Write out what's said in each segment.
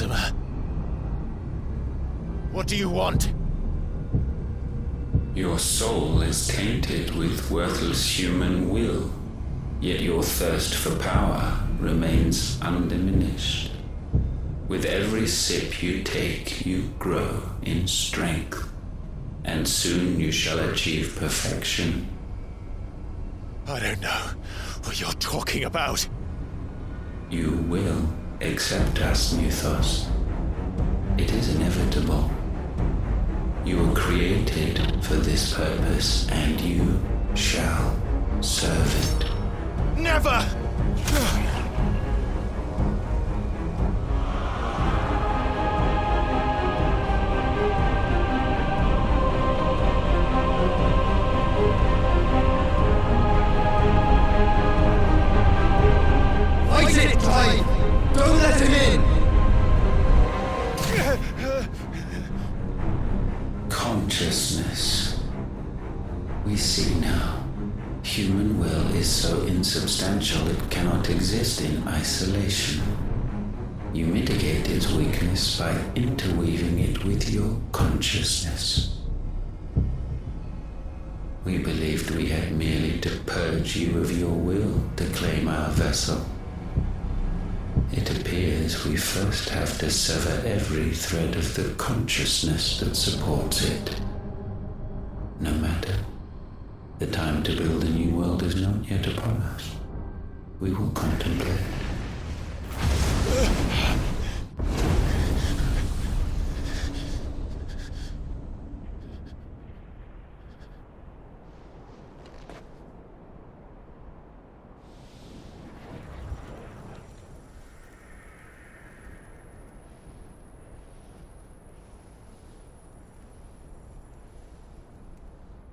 Ultima. What do you want? Your soul is tainted with worthless human will, yet your thirst for power remains undiminished. With every sip you take, you grow in strength, and soon you shall achieve perfection. I don't know what you're talking about. You will accept us, Mythos. It is inevitable. You were created for this purpose, and you shall serve it. Never! Fight it, Clive! Don't let him in! Consciousness. We see now. Human will is so insubstantial it cannot exist in isolation. You mitigate its weakness by interweaving it with your consciousness. We believed we had merely to purge you of your will to claim our vessel. It appears we first have to sever every thread of the consciousness that supports it. No matter. The time to build a new world is not yet upon us. We will contemplate.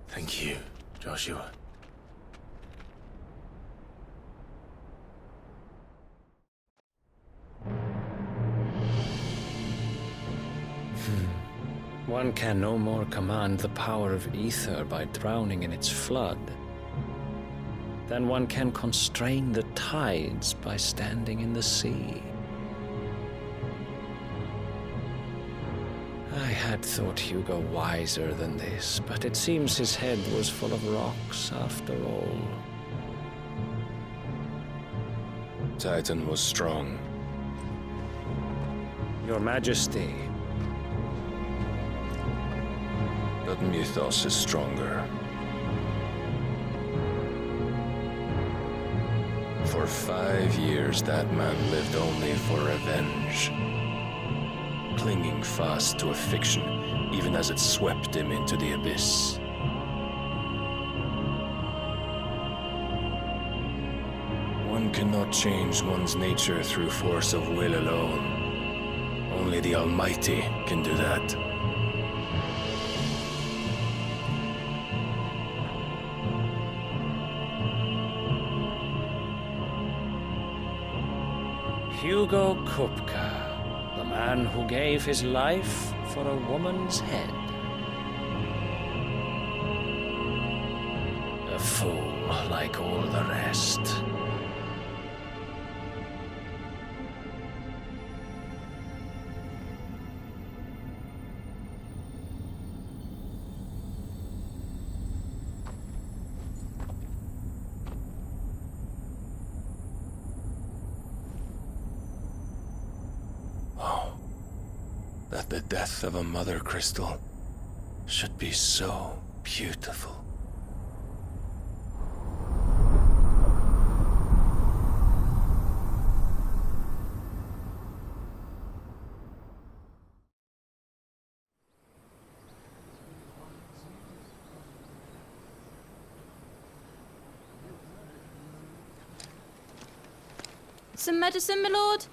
Thank you, Joshua. One can no more command the power of ether by drowning in its flood than one can constrain the tides by standing in the sea. I had thought Hugo wiser than this, but it seems his head was full of rocks after all. Titan was strong. Your Majesty. But Mythos is stronger. For 5 years, that man lived only for revenge. Clinging fast to a fiction, even as it swept him into the abyss. One cannot change one's nature through force of will alone. Only the Almighty can do that. Hugo Kupka, the man who gave his life for a woman's head. A fool like all the rest. That the death of a mother crystal should be so beautiful. Some medicine, my lord?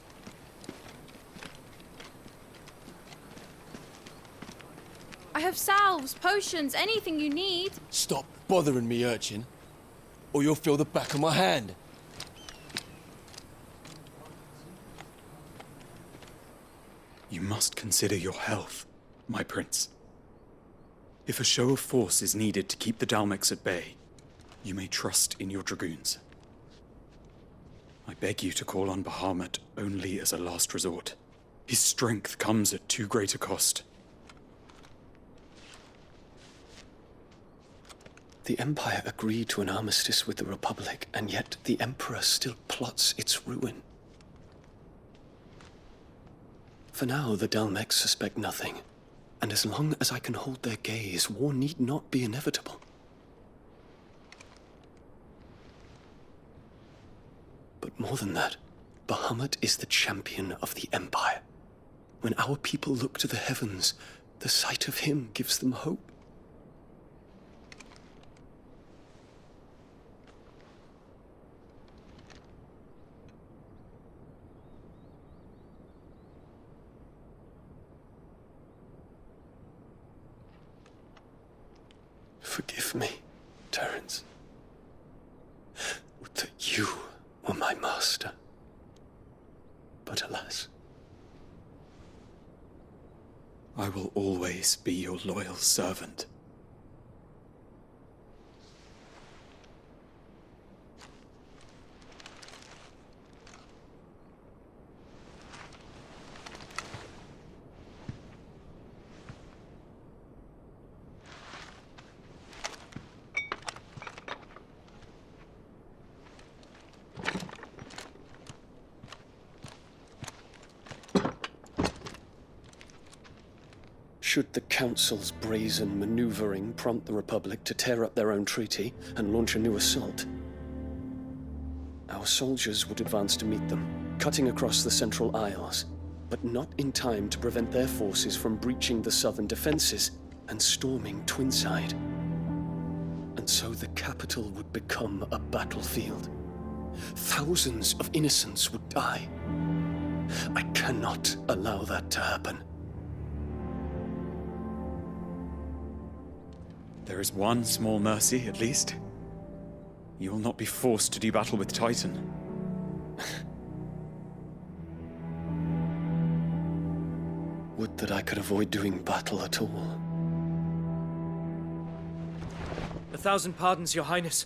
I have salves, potions, anything you need. Stop bothering me, urchin, or you'll feel the back of my hand. You must consider your health, my prince. If a show of force is needed to keep the Dalmex at bay, you may trust in your dragoons. I beg you to call on Bahamut only as a last resort. His strength comes at too great a cost. The Empire agreed to an armistice with the Republic, and yet the Emperor still plots its ruin. For now, the Dalmex suspect nothing, and as long as I can hold their gaze, war need not be inevitable. But more than that, Bahamut is the champion of the Empire. When our people look to the heavens, the sight of him gives them hope. Forgive me, Terence. Would that you were my master. But alas. I will always be your loyal servant. Should the Council's brazen maneuvering prompt the Republic to tear up their own treaty and launch a new assault, our soldiers would advance to meet them, cutting across the Central Isles, but not in time to prevent their forces from breaching the southern defenses and storming Twinside. And so the capital would become a battlefield. Thousands of innocents would die. I cannot allow that to happen. There is one small mercy, at least. You will not be forced to do battle with Titan. Would that I could avoid doing battle at all. 1,000 pardons, Your Highness.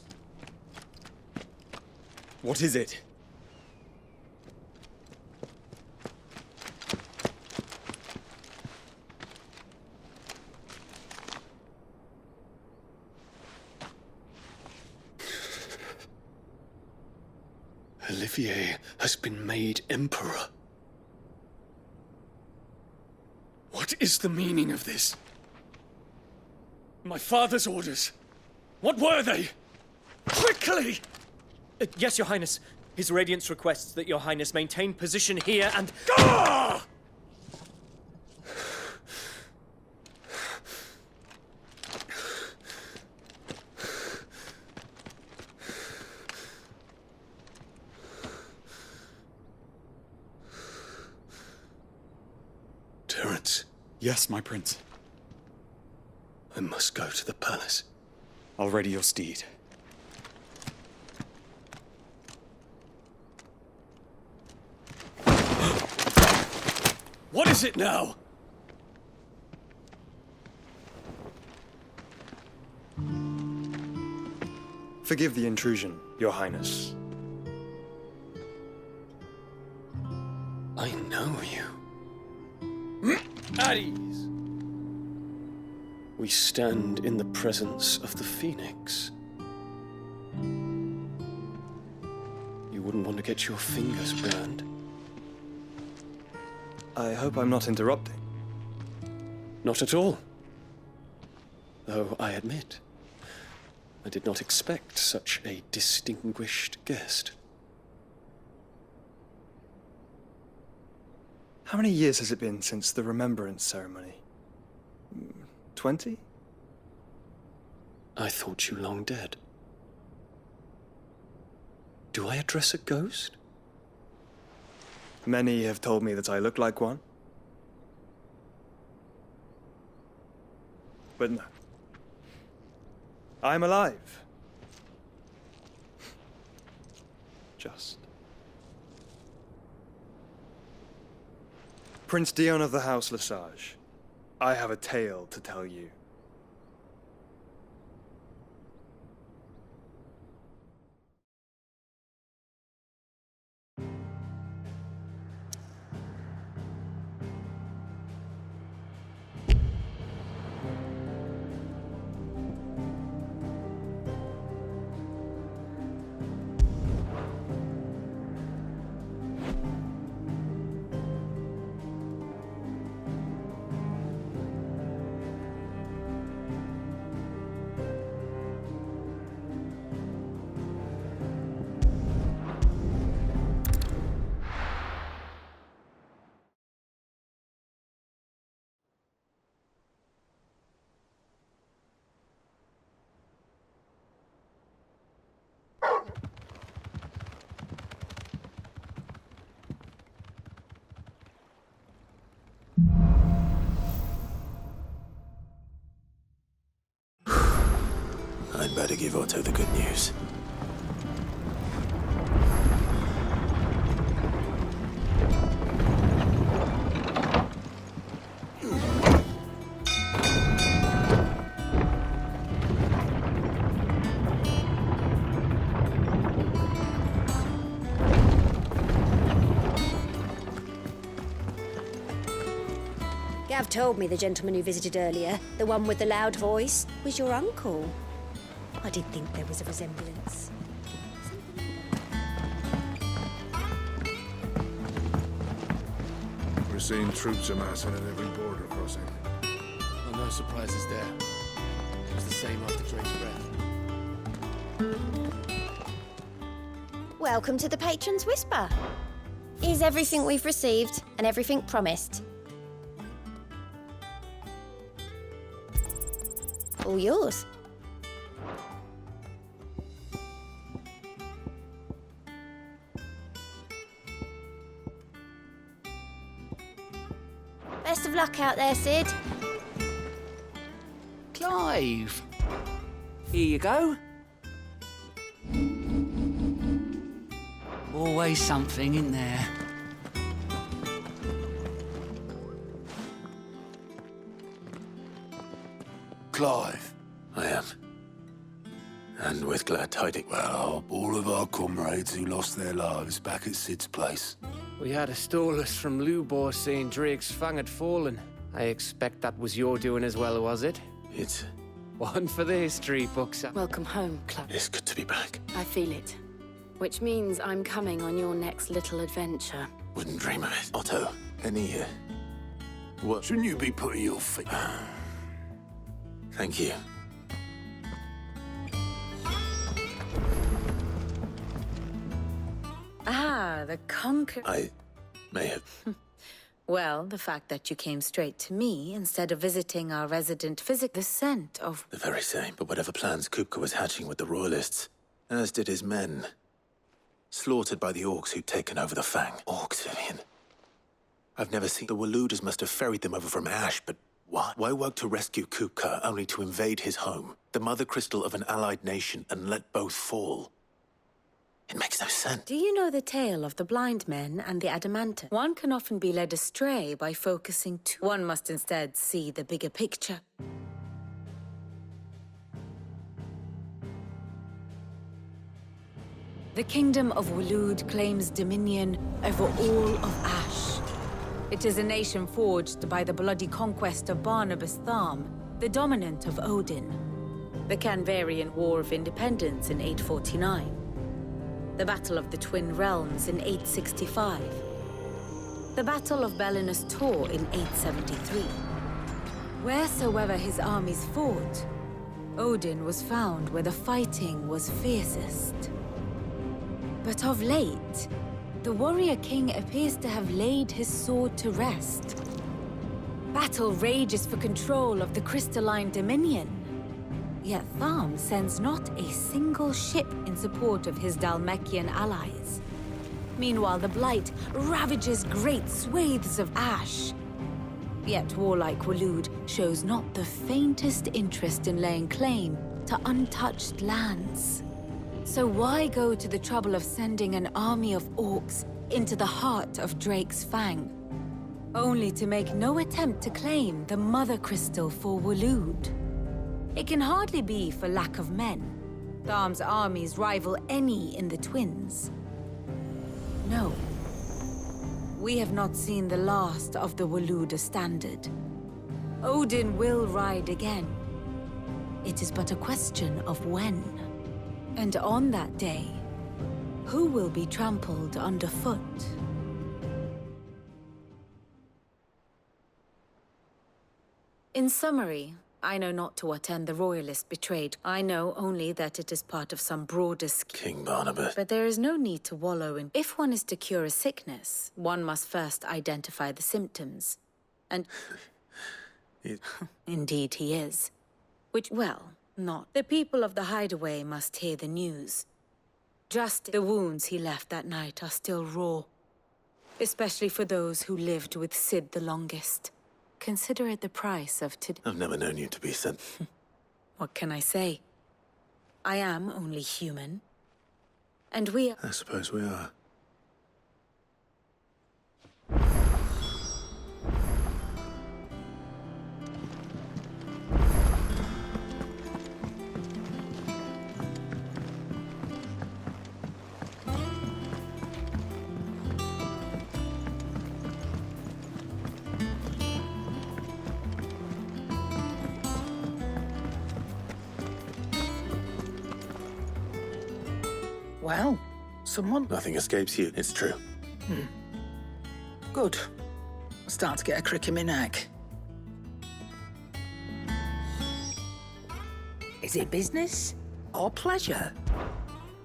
What is it? Olivier has been made Emperor. What is the meaning of this? My father's orders. What were they? Quickly! Yes, Your Highness. His Radiance requests that Your Highness maintain position here and... Ah! Terence, Yes, my prince. I must go to the palace. I'll ready your steed. What is it now? Forgive the intrusion, Your Highness. I know you. At ease. We stand in the presence of the Phoenix. You wouldn't want to get your fingers burned. I hope I'm not interrupting. Not at all. Though I admit, I did not expect such a distinguished guest. How many years has it been since the Remembrance ceremony? 20? I thought you long dead. Do I address a ghost? Many have told me that I look like one. But no. I'm alive. Just. Prince Dion of the House Lesage, I have a tale to tell you. give Otto the good news. Gav told me the gentleman who visited earlier, the one with the loud voice, was your uncle. I did think there was a resemblance. We're seeing troops amassing at every border crossing. Well, no surprises there. It was the same after Drake's breath. Welcome to the Patron's Whisper. Is everything we've received and everything promised? All yours. Best of luck out there, Sid. Clive! Here you go. Always something in there. Clive. I am. And with glad tidings. Well, all of our comrades who lost their lives back at Sid's place. We had a Stolas from Lubor saying Drake's fang had fallen. I expect that was your doing as well, was it? It's... one for the history books. Welcome home, Clive. It's good to be back. I feel it. Which means I'm coming on your next little adventure. Wouldn't dream of it. Otto, any... what? Shouldn't you be putting your feet... Thank you. Ah, the conquer... I may have... Well, the fact that you came straight to me instead of visiting our resident physic, the scent of... The very same, but whatever plans Kupka was hatching with the Royalists, as did his men. Slaughtered by the Orcs who'd taken over the Fang. Orcs, Vivian. I've never seen... The Waluders must have ferried them over from Ash, but why? Why work to rescue Kupka only to invade his home, the mother crystal of an allied nation, and let both fall? It makes no sense. Do you know the tale of the blind men and the Adamantus? One can often be led astray by focusing too... One must instead see the bigger picture. The Kingdom of Waloed claims dominion over all of Ash. It is a nation forged by the bloody conquest of Barnabas Tharm, the dominant of Odin. The Canvarian War of Independence in 849. The Battle of the Twin Realms in 865. The Battle of Belinus Tor in 873. Wheresoever his armies fought, Odin was found where the fighting was fiercest. But of late, the warrior king appears to have laid his sword to rest. Battle rages for control of the crystalline dominion. Yet Tharm sends not a single ship in support of his Dhalmekian allies. Meanwhile, the Blight ravages great swathes of Ash. Yet warlike Waloed shows not the faintest interest in laying claim to untouched lands. So why go to the trouble of sending an army of orcs into the heart of Drake's Fang, only to make no attempt to claim the Mother Crystal for Waloed? It can hardly be for lack of men. Tharm's armies rival any in the Twins. No. We have not seen the last of the Waloed standard. Odin will ride again. It is but a question of when. And on that day, who will be trampled underfoot? In summary, I know not to what end the Royalist betrayed. I know only that it is part of some broader scheme. King Barnabas. But there is no need to wallow in... If one is to cure a sickness, one must first identify the symptoms. And... Indeed he is. Which, well, not. The people of the Hideaway must hear the news. Just the wounds he left that night are still raw. Especially for those who lived with Sid the longest. Consider it the price of today. I've never known you to be sent. What can I say? I am only human. And we are... I suppose we are. Well, someone... Nothing escapes you, it's true. Good. I'm starting to get a crick in my neck. Is it business or pleasure?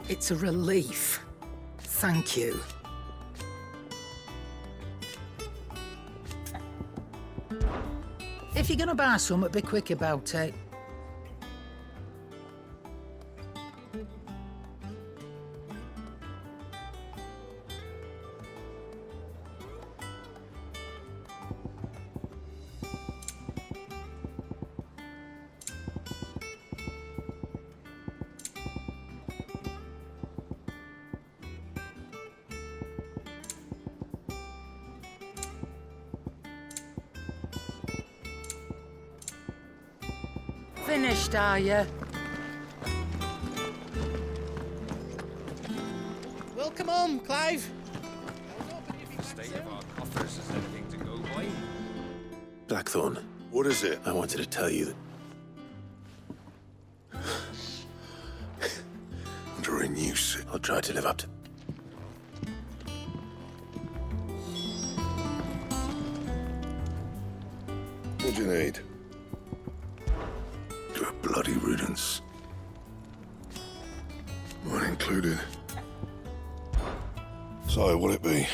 It's a relief. Thank you. If you're gonna buy some, be quick about it. Finished, are you? Welcome home, Clive. The state of our coffers is anything to go by. Blackthorn. What is it? I wanted to tell you that Under a new suit. I'll try to live up to... What do you need? Do a bloody riddance. Mine included. So, what'll it be?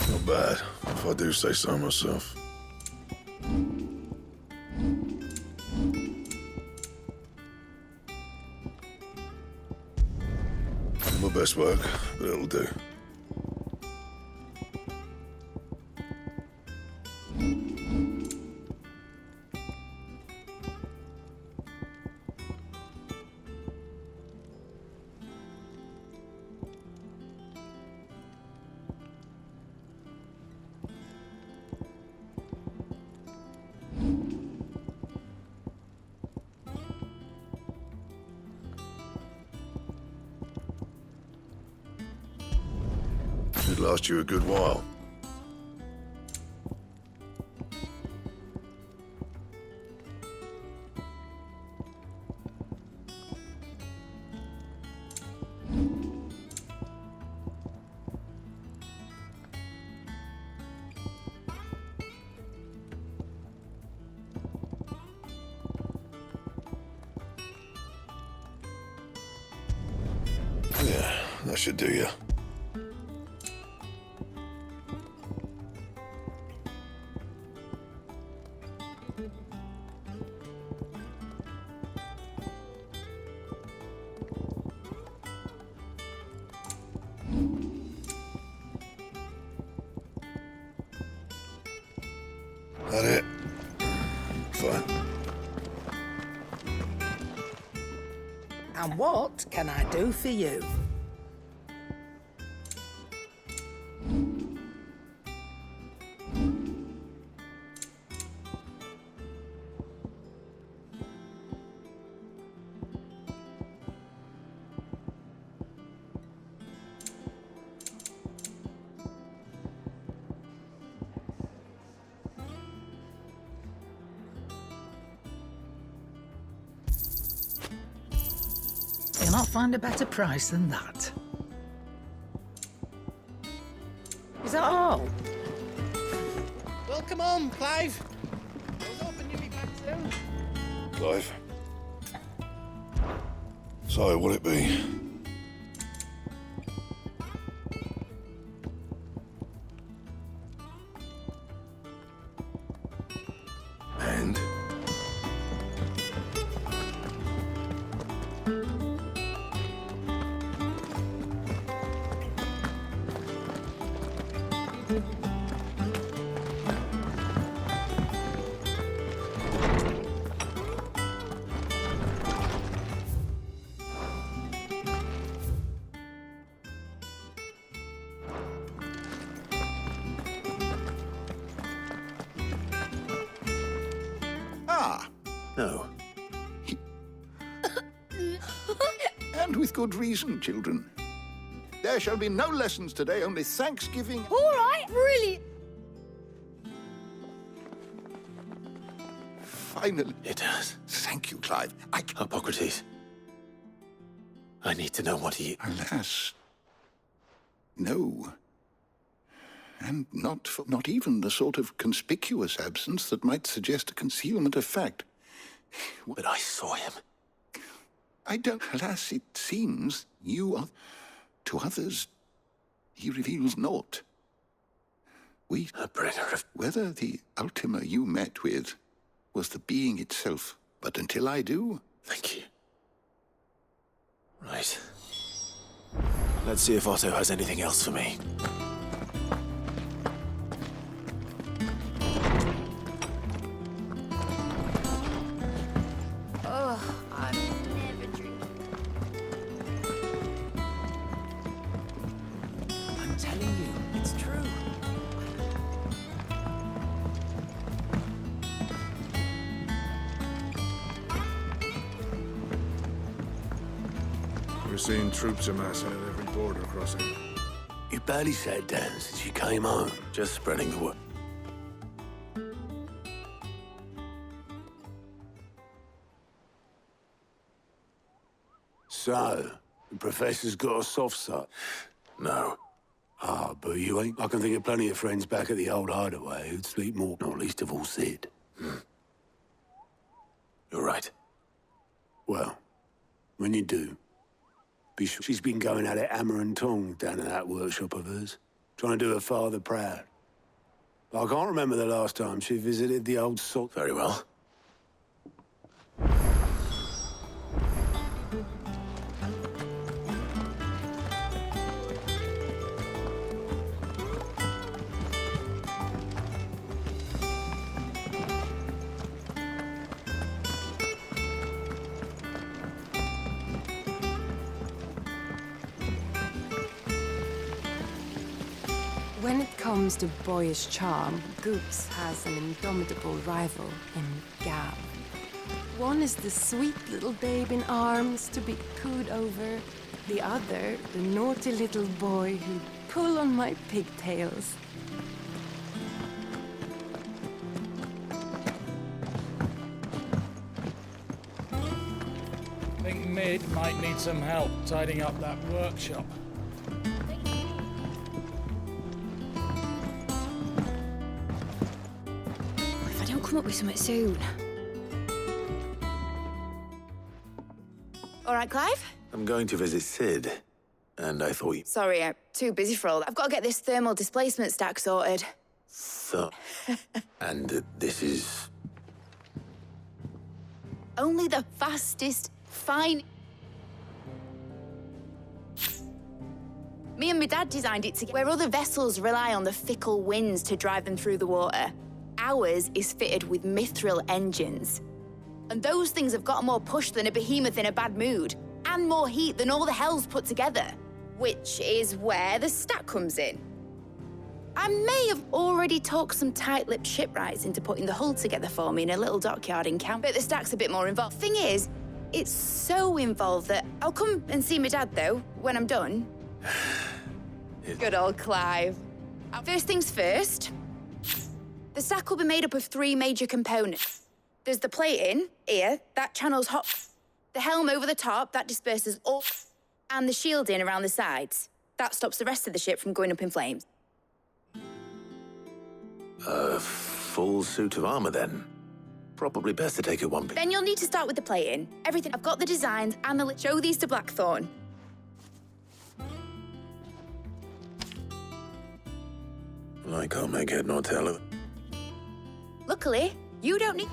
Not bad, if I do say so myself. My best work, but it'll do. Should last you a good while. That should do you. That it? Fine. And what can I do for you? You'll not find a better price than that. Is that all? Welcome home, Clive. I was hoping you'd be back soon. Clive. So, what'll it be? And? No. And with good reason, children. There shall be no lessons today, only Thanksgiving. All right, really. Finally. It does. Thank you, Clive. Hippocrates. I need to know what he... Alas. No. And not even the sort of conspicuous absence that might suggest a concealment of fact. But I saw him. I don't... Alas, it seems you are... To others, he reveals naught. A bringer of... Whether the Ultima you met with was the being itself. But until I do... Thank you. Right. Let's see if Otto has anything else for me. We're seeing troops amassing at every border crossing. You barely sat down since you came home. Just spreading the word. So, the Professor's got a soft side? No. Ah, but you ain't. I can think of plenty of friends back at the old hideaway who'd sleep more, not least of all Sid. You're right. Well, when you do, be sure. She's been going at it hammer and tongs down in that workshop of hers, trying to do her father proud. I can't remember the last time she visited the old salt. Very well. When it comes to boyish charm, Goops has an indomitable rival in Gav. One is the sweet little babe in arms to be cooed over. The other, the naughty little boy who'd pull on my pigtails. I think Mid might need some help tidying up that workshop. If I don't come up with something soon. All right, Clive? I'm going to visit Sid. And I thought you... Sorry, I'm too busy for all that. I've got to get this thermal displacement stack sorted. And this is... Only the fastest, fine... Me and my dad designed it together, where other vessels rely on the fickle winds to drive them through the water. Ours is fitted with mithril engines. And those things have got more push than a behemoth in a bad mood, and more heat than all the hells put together. Which is where the stack comes in. I may have already talked some tight-lipped shipwrights into putting the hull together for me in a little dockyard in camp, but the stack's a bit more involved. Thing is, it's so involved that I'll come and see my dad, though, when I'm done. Good old Clive. First things first, the stack will be made up of 3 major components. There's the plating, here, that channels hot. The helm over the top, that disperses all, and the shielding around the sides. That stops the rest of the ship from going up in flames. A full suit of armor, then. Probably best to take it one piece. Then you'll need to start with the plating. Everything. I've got the designs and the... Show these to Blackthorn. I can't make head nor tail of it. Luckily, you don't need...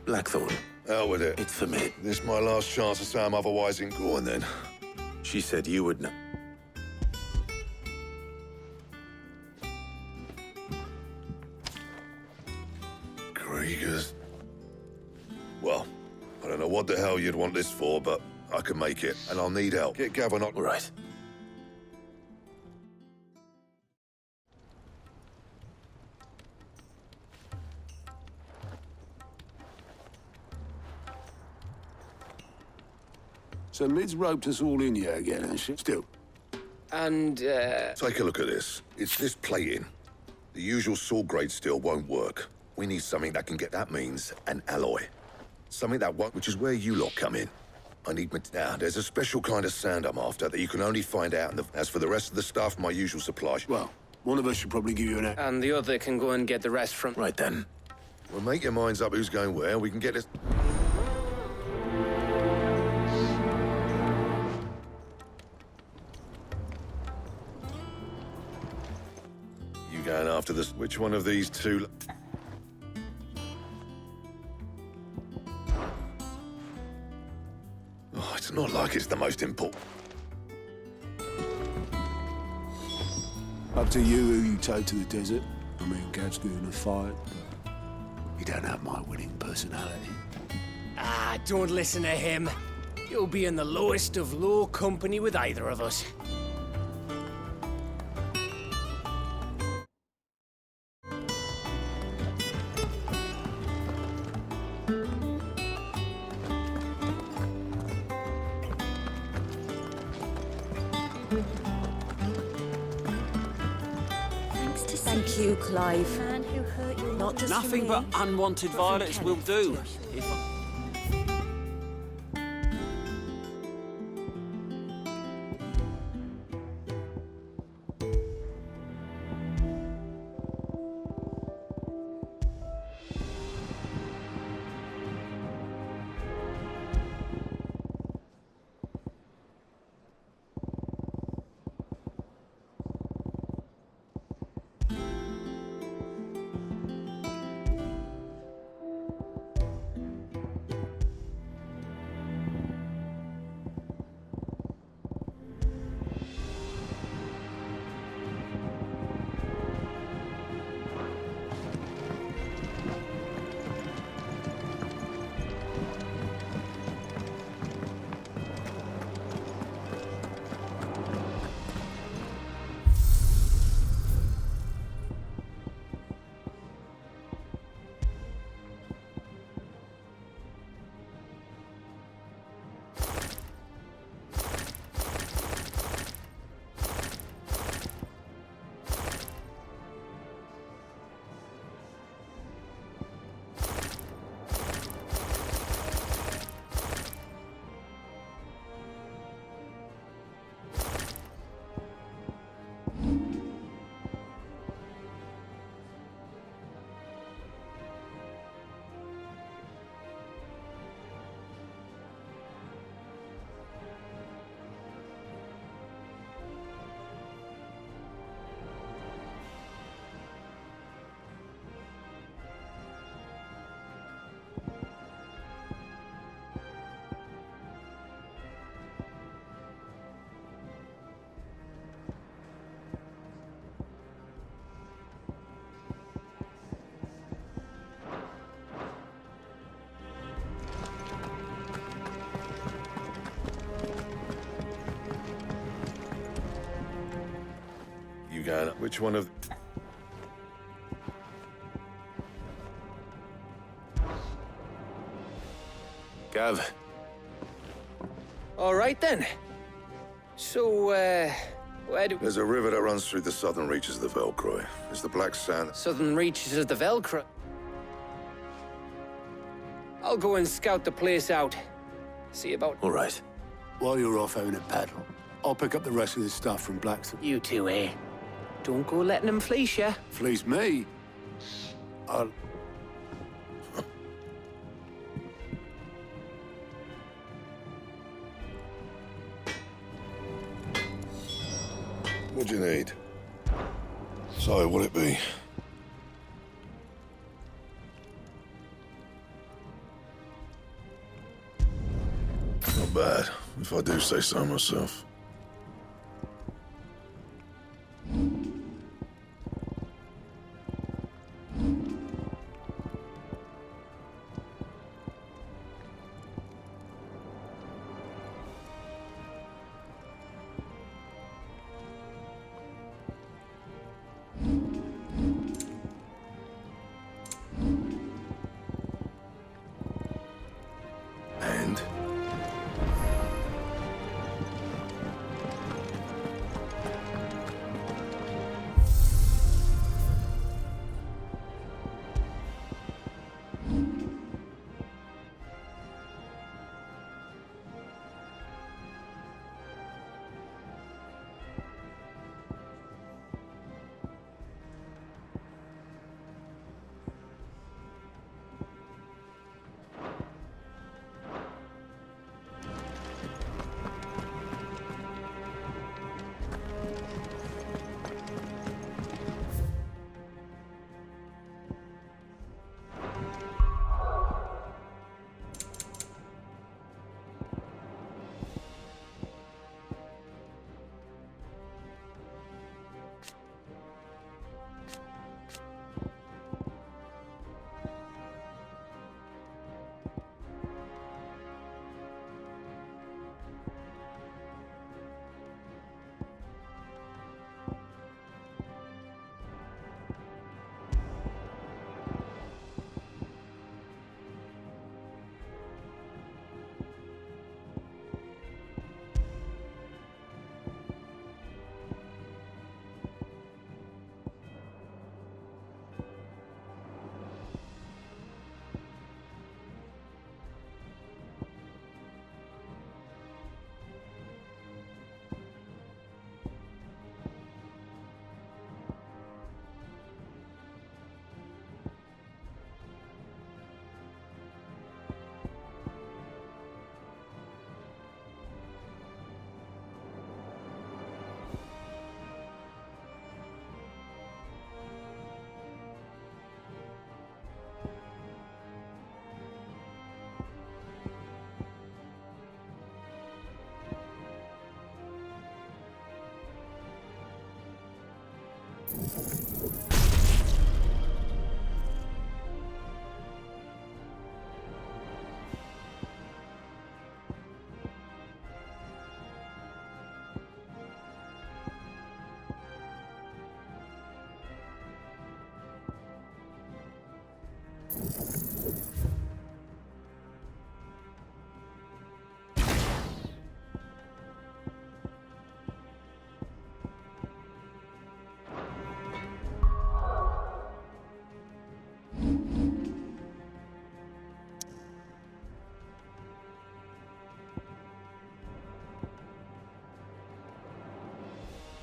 Blackthorn. Out with it. It's for me. This my last chance to say I'm otherwise in. Go on, then. She said you would know. Kriegers. Well, I don't know what the hell you'd want this for, but I can make it, and I'll need help. Get Gavin on. Right. So Mid's roped us all in here again, and shit. Still. And, Take a look at this. It's this plating. The usual sword grade steel won't work. We need something that can get... That means an alloy. Something that won't... Which is where you lot come in. I need... Now, there's a special kind of sand I'm after that you can only find out in the... As for the rest of the stuff, my usual supply. Well, one of us should probably give you an... And the other can go and get the rest from... Right then. Well, make your minds up who's going where. We can get this... Going after this. Which one of these two? Oh, it's not like it's the most important. Up to you who you take to the desert. I mean, Gav's doing a fight, but you don't have my winning personality. Ah, don't listen to him. You'll be in the lowest of low company with either of us. Thank you, Clive. Man who hurt you, not just Nothing but unwanted violets will do. going? Which one of... Gav. All right, then. So, where do... There's a river that runs through the southern reaches of the Velcro. It's the Black Sand. Southern reaches of the Velcro. I'll go and scout the place out. See about... All right. While you're off having a paddle, I'll pick up the rest of this stuff from Blacksmith. You two, eh? Don't go letting them fleece you. Fleece me? I'll... What do you need? So, what'll it be? Not bad, if I do say so myself. And?